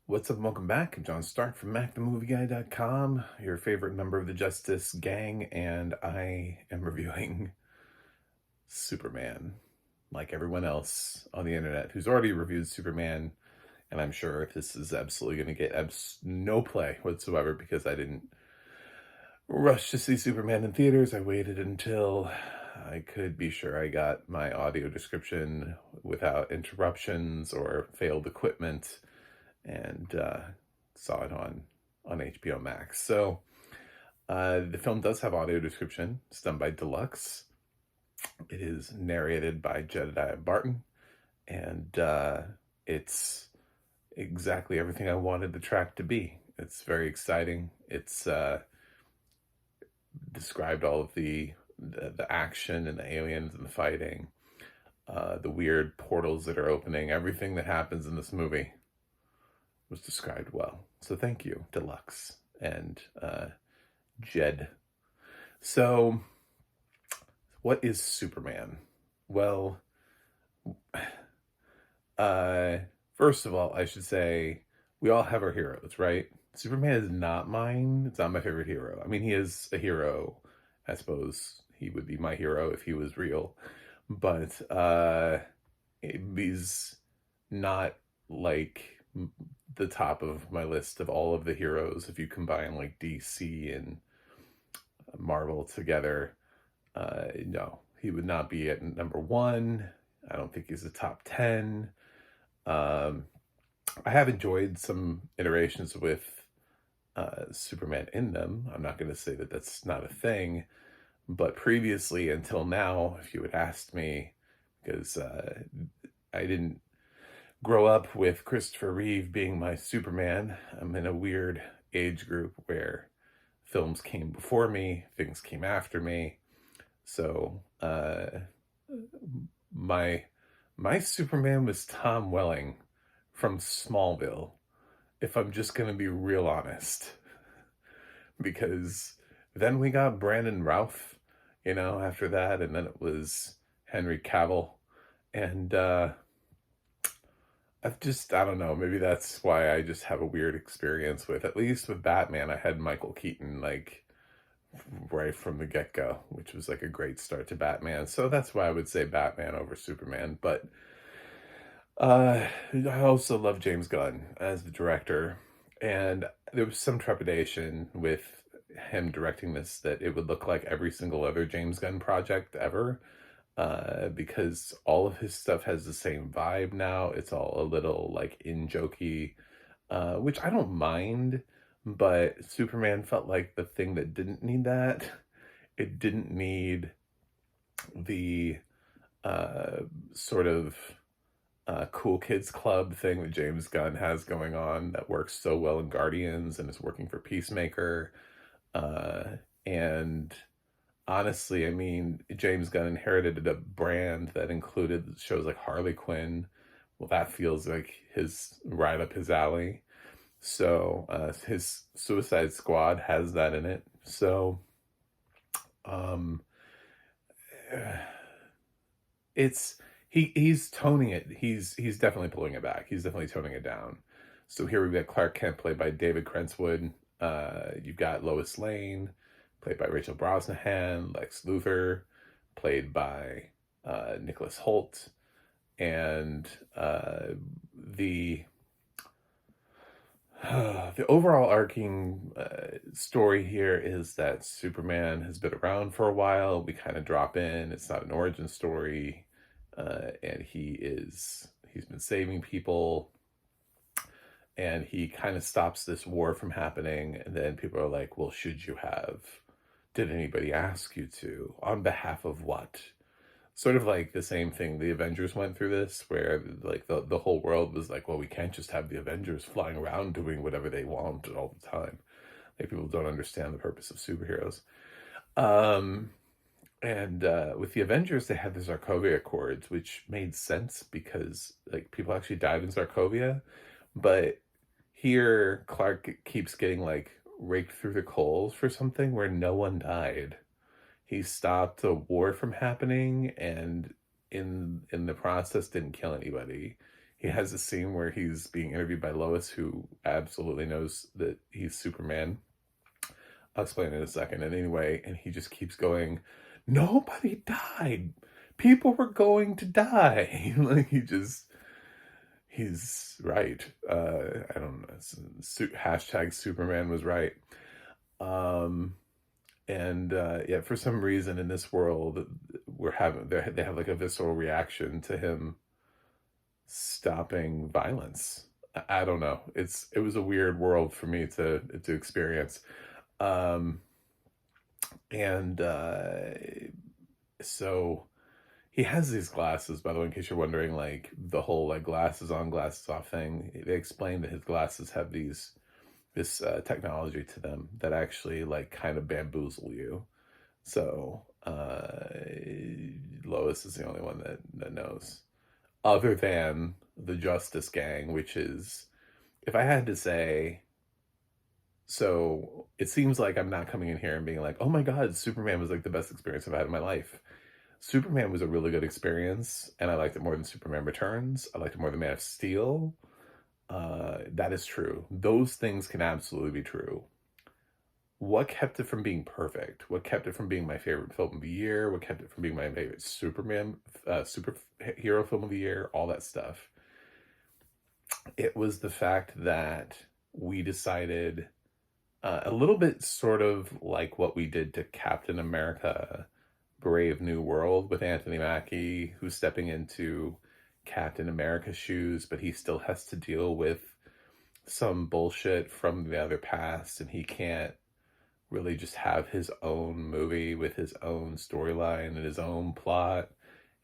What's up? Welcome back. I'm John Stark from MacTheMovieGuy.com, your favorite member of the Justice Gang, and I am reviewing Superman, like everyone else on the internet who's already reviewed Superman. And I'm sure this is absolutely going to get no play whatsoever because I didn't rush to see Superman in theaters. I waited until I could be sure I got my audio description without interruptions or failed equipment, and saw it on HBO Max. So the film does have audio description. It's done by Deluxe. It is narrated by Jedidiah Barton, and it's exactly everything I wanted the track to be. It's very exciting. It's described all of the action and the aliens and the fighting, the weird portals that are opening. Everything that happens in this movie was described well. So thank you, Deluxe and Jed. So what is Superman? Well, first of all, I should say we all have our heroes, right? Superman is not mine. It's not my favorite hero. I mean, he is a hero. I suppose he would be my hero if he was real. But he's not like the top of my list of all of the heroes if you combine like DC and Marvel together. No, he would not be at number one. I don't think he's a top 10. I have enjoyed some iterations with Superman in them. I'm not going to say that that's not a thing, but previously until now, if you had asked me, because I didn't grow up with Christopher Reeve being my Superman. I'm in a weird age group where films came before me, things came after me. So my Superman was Tom Welling from Smallville, if I'm just going to be real honest. Because then we got Brandon Routh, after that, and then it was Henry Cavill. And I don't know, maybe that's why I just have a weird experience with, at least with Batman, I had Michael Keaton, like, right from the get-go, which was, like, a great start to Batman. So that's why I would say Batman over Superman. But I also love James Gunn as the director, and there was some trepidation with him directing this that it would look like every single other James Gunn project ever. Because all of his stuff has the same vibe now. It's all a little like in jokey, which I don't mind, but Superman felt like the thing that didn't need that. It didn't need the sort of cool kids club thing that James Gunn has going on that works so well in Guardians and is working for Peacemaker. And honestly, I mean, James Gunn inherited a brand that included shows like Harley Quinn. Well, that feels like right up his alley. So his Suicide Squad has that in it. So he's toning it. He's definitely pulling it back. He's definitely toning it down. So here we've got Clark Kent played by David Crenswood. You've got Lois Lane played by Rachel Brosnahan, Lex Luthor played by Nicholas Hoult, and the overall arcing story here is that Superman has been around for a while. We kind of drop in. It's not an origin story, and he's been saving people, and he kind of stops this war from happening. And then people are like, well, should you have? Did anybody ask you to? On behalf of what? Sort of like the same thing the Avengers went through this, where like the whole world was like, well, we can't just have the Avengers flying around doing whatever they want all the time. Like, people don't understand the purpose of superheroes. And with the Avengers, they had the Sokovia Accords, which made sense because like people actually died in Sokovia. But here, Clark keeps getting like raked through the coals for something where no one died. He stopped a war from happening, and in the process didn't kill anybody. he has a scene where he's being interviewed by Lois, who absolutely knows that he's Superman. I'll explain in a second. And anyway, and he just keeps going, nobody died. People were going to die. Like he's right. I don't know. Hashtag Superman was right. Yeah, for some reason in this world, they have like a visceral reaction to him stopping violence. I don't know. It was a weird world for me to experience. Um, and so he has these glasses, by the way, in case you're wondering, like the whole like glasses on, glasses off thing. They explain that his glasses have this technology to them that actually like kind of bamboozle you. So Lois is the only one that knows, other than the Justice Gang, which is, if I had to say, so it seems like I'm not coming in here and being like, oh my God, Superman was like the best experience I've had in my life. Superman was a really good experience, and I liked it more than Superman Returns. I liked it more than Man of Steel. That is true. Those things can absolutely be true. What kept it from being perfect? What kept it from being my favorite film of the year? What kept it from being my favorite superhero film of the year? All that stuff. It was the fact that we decided, a little bit sort of like what we did to Captain America Brave New World with Anthony Mackie, who's stepping into Captain America's shoes, but he still has to deal with some bullshit from the other past, and he can't really just have his own movie with his own storyline and his own plot,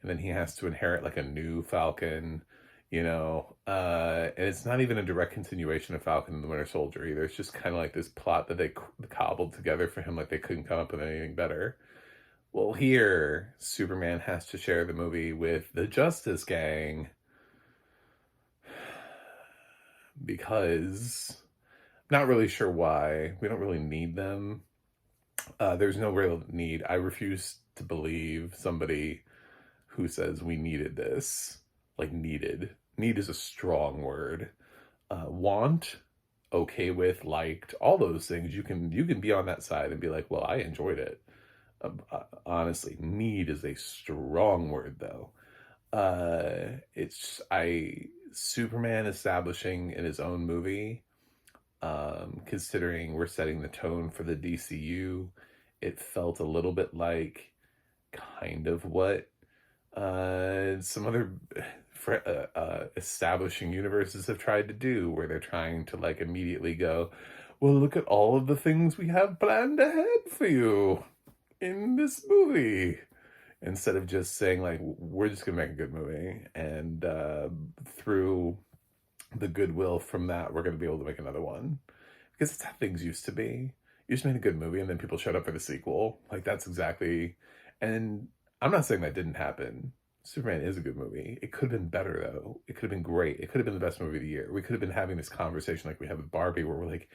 and then he has to inherit like a new Falcon, and it's not even a direct continuation of Falcon and the Winter Soldier either. It's just kind of like this plot that they cobbled together for him, like they couldn't come up with anything better. Well, here, Superman has to share the movie with the Justice Gang because I'm not really sure why. We don't really need them. There's no real need. I refuse to believe somebody who says we needed this. Like needed. Need is a strong word. Want, okay with, liked, all those things. You can be on that side and be like, well, I enjoyed it. Honestly, need is a strong word though. Superman establishing in his own movie, considering we're setting the tone for the DCU, it felt a little bit like kind of what some other establishing universes have tried to do, where they're trying to like immediately go, well, look at all of the things we have planned ahead for you in this movie, instead of just saying like, we're just gonna make a good movie, and through the goodwill from that, we're gonna be able to make another one, because it's how things used to be. You just made a good movie and then people showed up for the sequel. Like that's exactly, and I'm not saying that didn't happen. Superman is a good movie. It could have been better though. It could have been great. It could have been the best movie of the year. We could have been having this conversation like we have with Barbie, where we're like,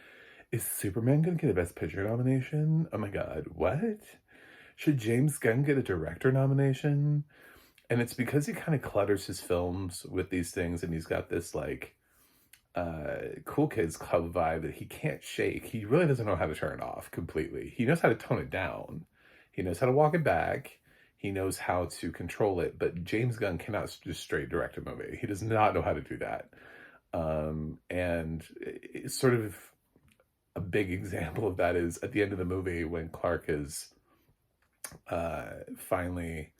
is Superman gonna get a Best Picture nomination? Oh my God, what? Should James Gunn get a director nomination? And it's because he kind of clutters his films with these things, and he's got this like cool kids club vibe that he can't shake. He really doesn't know how to turn it off completely. He knows how to tone it down. He knows how to walk it back. He knows how to control it. But James Gunn cannot just straight direct a movie. He does not know how to do that. And it's sort of a big example of that is at the end of the movie when Clark is finally,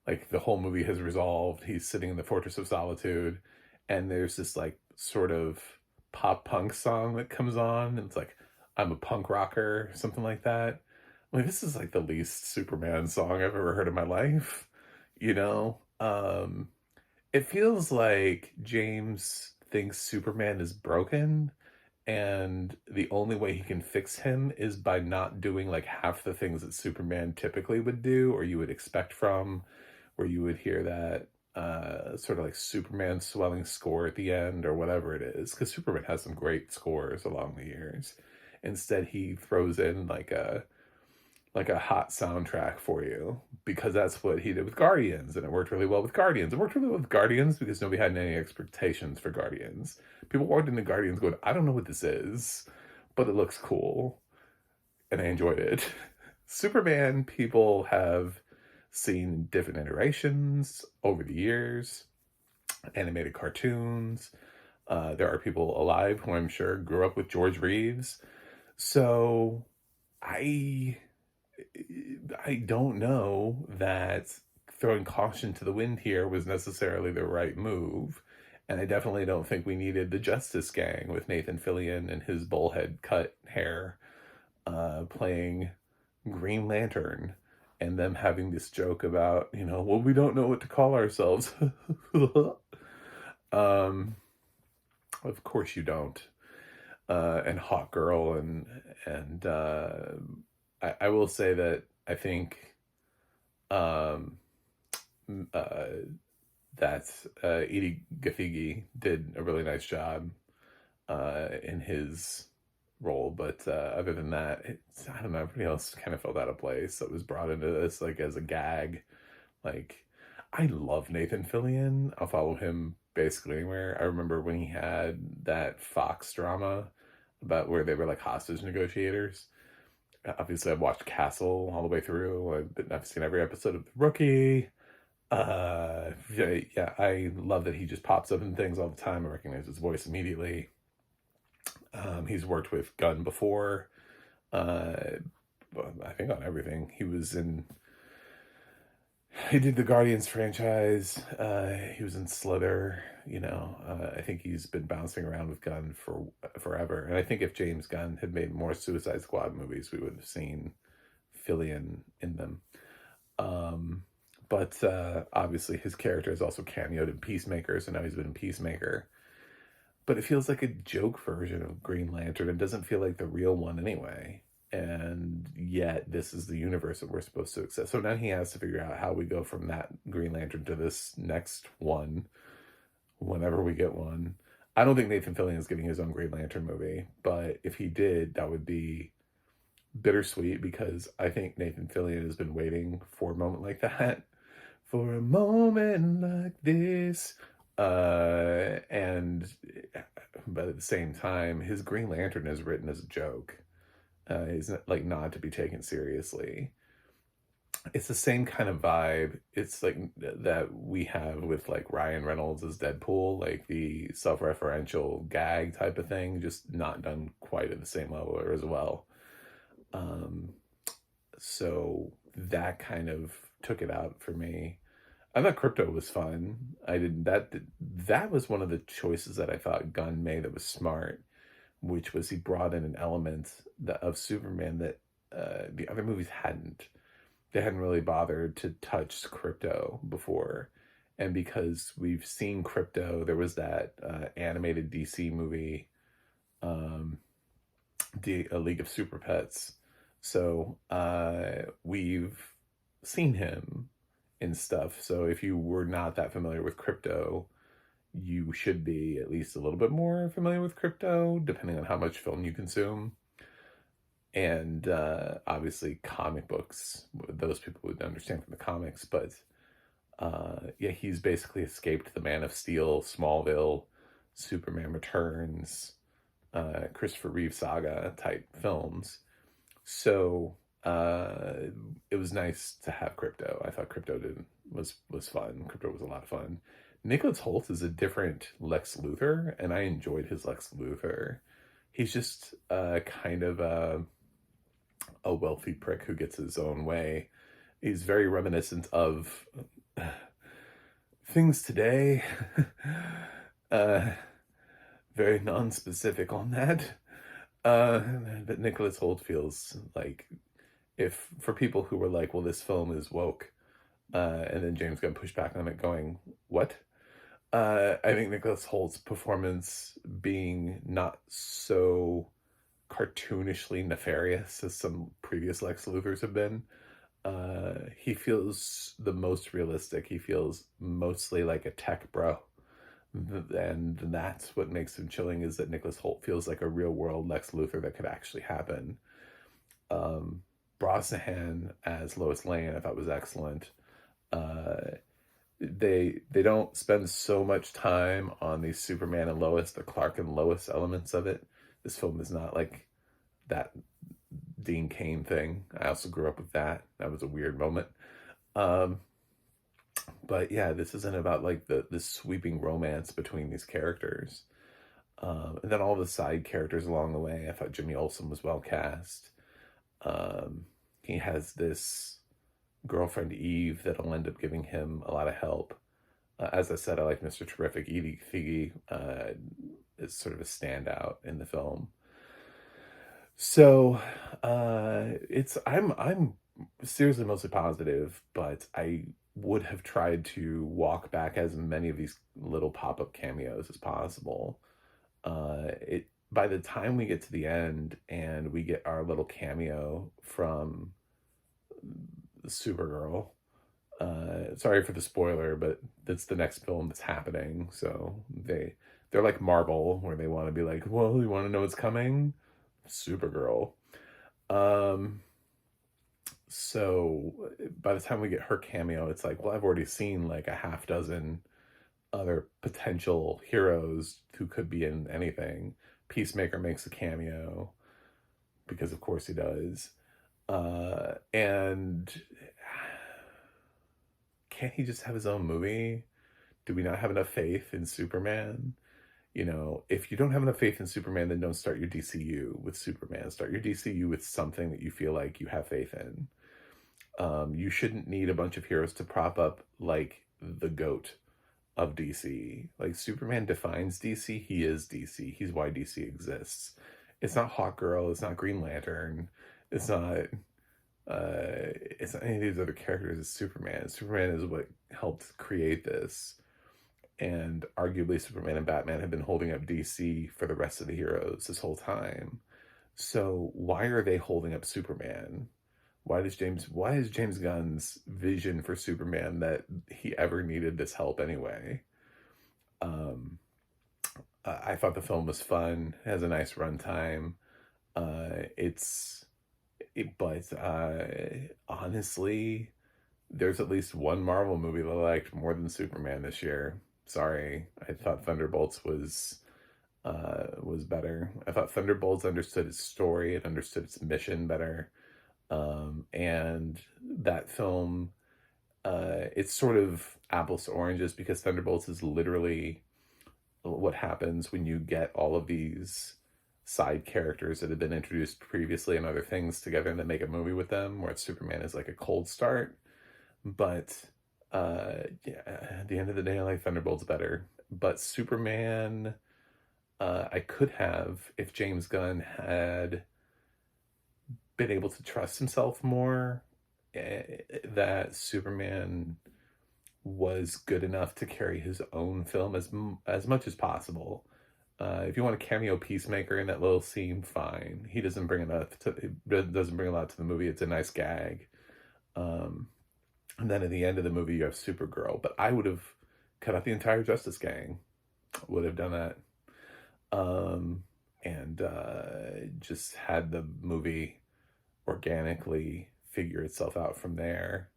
like the whole movie has resolved. He's sitting in the Fortress of Solitude, and there's this like sort of pop punk song that comes on, and it's like, I'm a punk rocker, something like that. Like, this is like the least Superman song I've ever heard in my life, it feels like James thinks Superman is broken, and the only way he can fix him is by not doing like half the things that Superman typically would do, or you would expect from, where you would hear that sort of like Superman swelling score at the end or whatever it is, because Superman has some great scores along the years. Instead, he throws in like like a hot soundtrack for you, because that's what he did with Guardians, and it worked really well with Guardians. It worked really well with Guardians because nobody had any expectations for Guardians. People walked into Guardians going, I don't know what this is, but it looks cool, and I enjoyed it. Superman, people have seen different iterations over the years, animated cartoons. There are people alive who I'm sure grew up with George Reeves. So I I don't know that throwing caution to the wind here was necessarily the right move. And I definitely don't think we needed the Justice Gang with Nathan Fillion and his bullhead cut hair playing Green Lantern, and them having this joke about, well, we don't know what to call ourselves. um, of course you don't. And Hawk Girl, and I will say that I think um, that Edie Gafigi did a really nice job in his role, but other than that, I don't know, everybody else kind of felt out of place that was brought into this, like, as a gag. Like, I love Nathan Fillion. I'll follow him basically anywhere. I remember when he had that Fox drama about where they were like hostage negotiators. Obviously, I've watched Castle all the way through. I've seen every episode of The Rookie. Yeah, I love that he just pops up in things all the time. I recognize his voice immediately. He's worked with Gunn before. I think on everything. He did the Guardians franchise. He was in Slither. I think he's been bouncing around with Gunn for forever. And I think if James Gunn had made more Suicide Squad movies, we would have seen Fillion in them. But obviously his character is also cameoed in Peacemaker, so now he's been in Peacemaker. But it feels like a joke version of Green Lantern. It doesn't feel like the real one anyway. And yet this is the universe that we're supposed to accept. So now he has to figure out how we go from that Green Lantern to this next one, whenever we get one. I don't think Nathan Fillion is getting his own Green Lantern movie, but if he did, that would be bittersweet, because I think Nathan Fillion has been waiting for a moment like that. For a moment like this. And but at the same time, his Green Lantern is written as a joke. He's like not to be taken seriously. It's the same kind of vibe. It's like that we have with like Ryan Reynolds as Deadpool, like the self-referential gag type of thing, just not done quite at the same level or as well. So that kind of took it out for me. I thought Crypto was fun. That was one of the choices that I thought Gunn made that was smart, which was he brought in an element of Superman that the other movies hadn't. They hadn't really bothered to touch Crypto before. And because we've seen Crypto, there was that animated DC movie, A League of Super Pets. So we've seen him in stuff. So if you were not that familiar with Crypto, you should be at least a little bit more familiar with Crypto, depending on how much film you consume. And obviously comic books, those people would understand from the comics. But yeah, he's basically escaped the Man of Steel, Smallville, Superman Returns, Christopher Reeve saga type films. So it was nice to have Crypto. I thought Crypto was fun. Crypto was a lot of fun. Nicholas Hoult is a different Lex Luthor, and I enjoyed his Lex Luthor. He's just kind of a wealthy prick who gets his own way. He's very reminiscent of things today. Very non-specific on that. But Nicholas Hoult feels like, if for people who were like, well, this film is woke, and then James Gunn pushed back on it going, what? I think Nicholas Holt's performance being not so cartoonishly nefarious as some previous Lex Luthors have been, he feels the most realistic. He feels mostly like a tech bro. And that's what makes him chilling, is that Nicholas Hoult feels like a real world Lex Luthor that could actually happen. Brosnahan as Lois Lane I thought was excellent. Uh, they don't spend so much time on the Superman and Lois, the Clark and Lois elements of it. This film is not like that Dean Cain thing. I also grew up with that. That was a weird moment. Um, but yeah, this isn't about like the sweeping romance between these characters. And then all the side characters along the way. I thought Jimmy Olsen was well cast. He has this girlfriend Eve that'll end up giving him a lot of help. As I said, I like Mr. Terrific. Edie Figgy is sort of a standout in the film. So I'm seriously mostly positive, but I would have tried to walk back as many of these little pop-up cameos as possible. It by the time we get to the end and we get our little cameo from Supergirl, sorry for the spoiler, but that's the next film that's happening. So they're like Marvel, where they want to be like, well, you want to know what's coming? Supergirl. Um, so by the time we get her cameo, it's like, well, I've already seen like a half dozen other potential heroes who could be in anything. Peacemaker makes a cameo because of course he does. And can't he just have his own movie? Do we not have enough faith in Superman? You know, if you don't have enough faith in Superman, then don't start your DCU with Superman. Start your DCU with something that you feel like you have faith in. You shouldn't need a bunch of heroes to prop up like the GOAT of DC. Like, Superman defines DC. He is DC. He's why DC exists. It's not Hawkgirl. It's not Green Lantern. It's not any of these other characters. It's Superman. Superman is what helped create this. And arguably Superman and Batman have been holding up DC for the rest of the heroes this whole time. So why are they holding up Superman? Why is James Gunn's vision for Superman that he ever needed this help anyway? I thought the film was fun. It has a nice runtime. Honestly, there's at least one Marvel movie that I liked more than Superman this year. Sorry, I thought Thunderbolts was better. I thought Thunderbolts understood its story, it understood its mission better. And that film, it's sort of apples to oranges because Thunderbolts is literally what happens when you get all of these side characters that have been introduced previously and other things together and then make a movie with them, where Superman is like a cold start. But yeah, at the end of the day, I like Thunderbolts better. But Superman, I could have, if James Gunn had been able to trust himself more, that Superman was good enough to carry his own film as much as possible. If you want a cameo Peacemaker in that little scene, fine. He doesn't bring enough doesn't bring a lot to the movie. It's a nice gag. And then at the end of the movie, you have Supergirl. But I would have cut out the entire Justice Gang. Would have done that. And just had the movie organically figure itself out from there.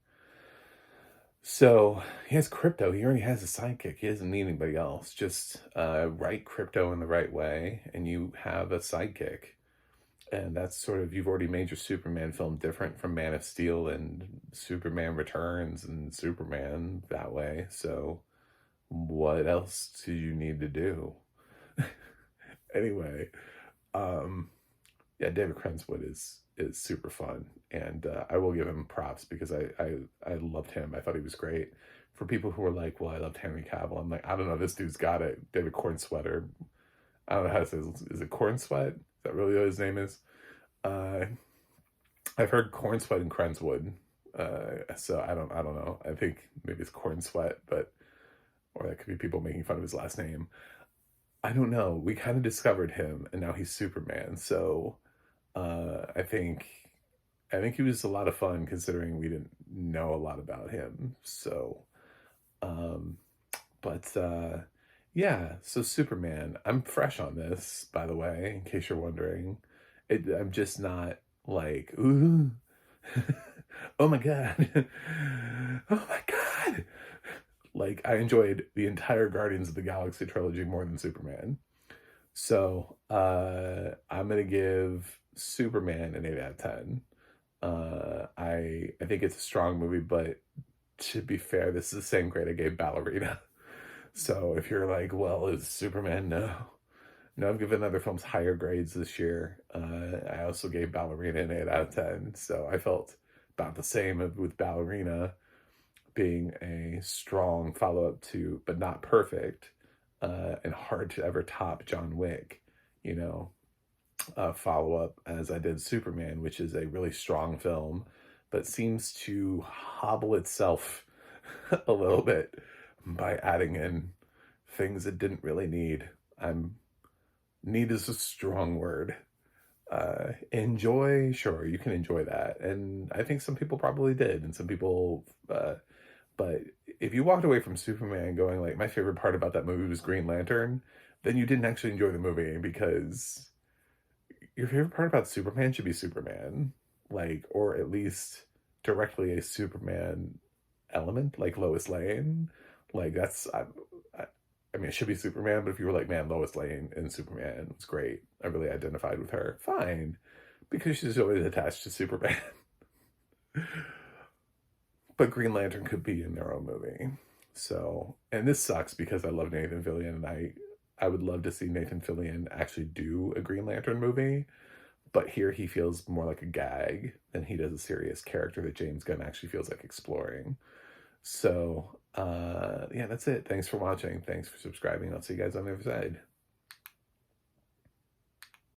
So he has Crypto. He already has a sidekick. He doesn't need anybody else. Just write Crypto in the right way, and you have a sidekick. And that's sort of, you've already made your Superman film different from Man of Steel and Superman Returns and Superman that way. So what else do you need to do? Anyway, yeah, David Crenswood is super fun, and I will give him props because I loved him. I thought he was great. For people who are like, well, I loved Henry Cavill, I'm like, I don't know, this dude's got it. David Cornsweet, or I don't know how to say it. Is it Cornsweet? Is that really what his name is? I've heard Cornsweet and Crenswood, so I don't know. I think maybe it's Cornsweet, but or that could be people making fun of his last name. I don't know. We kind of discovered him, and now he's Superman. So I think he was a lot of fun considering we didn't know a lot about him. So, yeah. So Superman. I'm fresh on this, by the way, in case you're wondering. I'm just not like, ooh, Oh my God. Oh my God. Like, I enjoyed the entire Guardians of the Galaxy trilogy more than Superman. So, I'm gonna give Superman an 8 out of 10. I think it's a strong movie, but to be fair, this is the same grade I gave Ballerina. So if you're like, well, is Superman? No. No, I've given other films higher grades this year. I also gave Ballerina an 8 out of 10. So I felt about the same with Ballerina being a strong follow-up to, but not perfect, and hard to ever top John Wick, you know, follow-up as I did Superman, which is a really strong film, but seems to hobble itself a little bit by adding in things it didn't really need. Need is a strong word. Enjoy, sure, you can enjoy that. And I think some people probably did, and some people, but if you walked away from Superman going like, my favorite part about that movie was Green Lantern, then you didn't actually enjoy the movie, because your favorite part about Superman should be Superman, like, or at least directly a Superman element, like Lois Lane. Like, I mean, it should be Superman, but if you were like, man, Lois Lane in Superman was great, I really identified with her, fine, because she's always attached to Superman. But Green Lantern could be in their own movie. So, and this sucks because I love Nathan Fillion, and I would love to see Nathan Fillion actually do a Green Lantern movie, but here he feels more like a gag than he does a serious character that James Gunn actually feels like exploring. So, yeah, that's it. Thanks for watching. Thanks for subscribing. I'll see you guys on the other side.